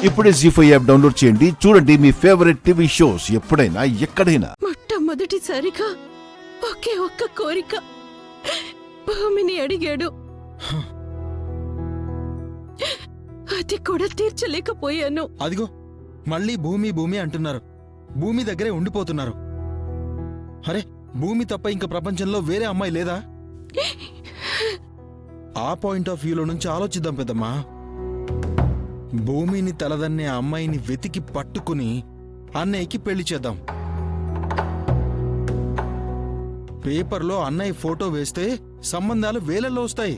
ఇప్పుడే జీ5 app download చేయండి. చూడండి మీ ఫేవరెట్ టీవీ షోస్ ఎప్పుడైనా ఎక్కడైనా. మొట్టమొదటిసారిగా ఒకే ఒక్క కోరిక భూమిని అడిగాడు. అది కూడా తీర్చలేకపోయాను. అదిగో మళ్ళీ భూమి భూమి అంటున్నారు. భూమి దగ్గరే ఉండిపోతున్నారు. అరే, భూమి తప్ప ఇంక ప్రపంచంలో వేరే అమ్మాయి లేదా? ఆ పాయింట్ ఆఫ్ వ్యూలో నుంచి ఆలోచిద్దాం పెద్దమ్మా. భూమిని తలదన్నే అమ్మాయిని వెతికి పట్టుకుని అన్నయ్యకి పెళ్లి చేద్దాం. పేపర్లో అన్నయ్య ఫోటో వేస్తే సంబంధాలు వేలల్లో వస్తాయి.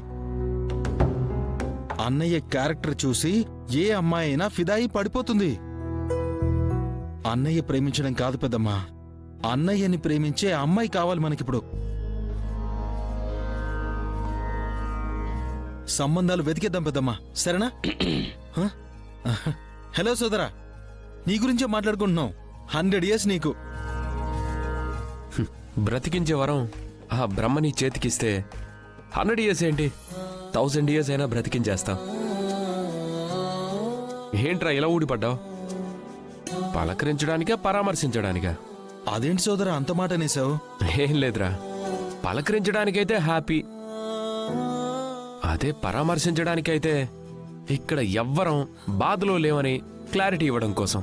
అన్నయ్య క్యారెక్టర్ చూసి ఏ అమ్మాయి అయినా ఫిదాయి పడిపోతుంది. అన్నయ్య ప్రేమించడం కాదు పెద్దమ్మా, అన్నయ్యని ప్రేమించే అమ్మాయి కావాలి మనకిప్పుడు. సంబంధాలు వెతికేద్దాం పెద్దమ్మా, సరేనా? హలో సోదరా, నీ గురించే మాట్లాడుకుంటున్నావు. 100 years నీకు. బ్రతికించే వరం ఆ బ్రహ్మ నీ చేతికిస్తే 100 years ఏంటి, 1000 years అయినా బ్రతికించేస్తా. ఏంట్రా ఇలా ఊడిపడ్డావు? పలకరించడానికా పరామర్శించడానికా? అదేంటి సోదరా అంత మాట అనేసావు? ఏం లేదురా, పలకరించడానికైతే హ్యాపీ, అదే పరామర్శించడానికైతే ఇక్కడ ఎవ్వరం బాధలో లేవని క్లారిటీ ఇవ్వడం కోసం.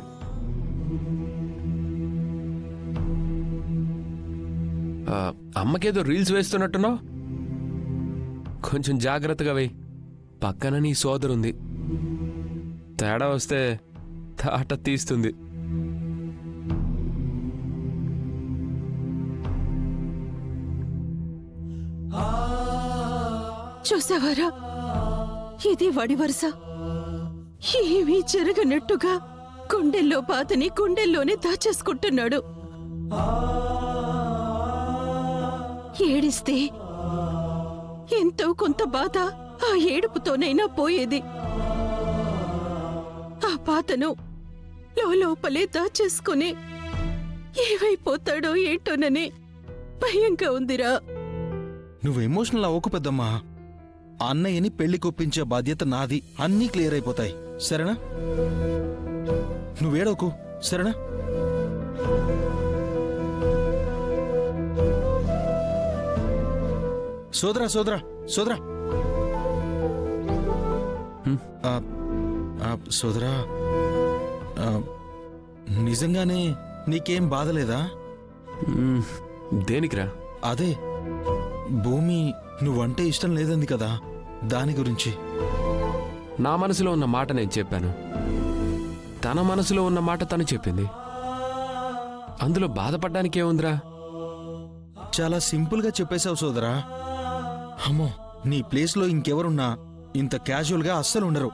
అమ్మకేదో రీల్స్ వేస్తున్నట్టున్నావు, కొంచెం జాగ్రత్తగా వేయి. పక్కన నీ సోదరుంది, తేడా వస్తే తాట తీస్తుంది. చూసావారా, ఇది వడి వరుస. ఏమీ జరగనట్టుగా గుండెల్లో బాధని గుండెల్లోనే దాచేసుకుంటున్నాడు. ఏడిస్తే ఎంతో కొంత బాధ ఆ ఏడుపుతోనైనా పోయేది. ఆ బాధను లోపలే దాచేసుకుని ఏమైపోతాడో ఏంటోనని భయంగా ఉందిరా. నువ్వు ఎమోషనల్ అవ్వకు పెద్దమ్మా. అన్నయ్యని పెళ్లి కొప్పించే బాధ్యత నాది. అన్నీ క్లియర్ అయిపోతాయి, సరేనా? నువ్వేడోకు, సరేనా? సోదరా సోదరా సోదరా సోదరా, నిజంగానే నీకేం బాధలేదా? దేనికిరా? అదే భూమి నువ్వంటే ఇష్టం లేదంది కదా, దాని గురించి. నా మనసులో ఉన్న మాట నేను చెప్పాను, తన మనసులో ఉన్న మాట తను చెప్పింది. అందులో బాధపడ్డానికేముందిరా? చాలా సింపుల్గా చెప్పేశావు సోదరా. అమ్మో, నీ ప్లేస్లో ఇంకెవరున్నా ఇంత క్యాజువల్గా అస్సలు ఉండరు.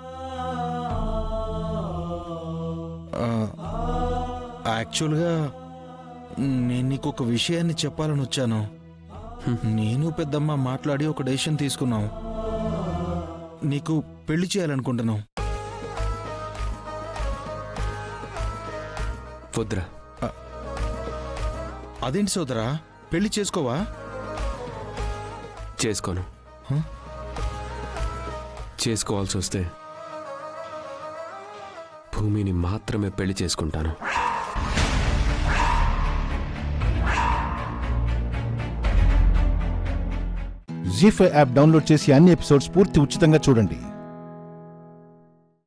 యాక్చువల్గా నేను నీకు ఒక విషయాన్ని చెప్పాలని వచ్చాను. నేను పెద్దమ్మ మాట్లాడి ఒక డెసిషన్ తీసుకున్నాం. నీకు పెళ్లి చేయాలనుకుంటున్నాం. వద్దురా. అదేంటి సోదరా, పెళ్లి చేసుకోవా? చేసుకోను. చేసుకోవాల్సి వస్తే భూమిని మాత్రమే పెళ్లి చేసుకుంటాను. జీ5 యాప్ డౌన్లోడ్ చేసి అన్ని ఎపిసోడ్స్ పూర్తి ఉచితంగా చూడండి.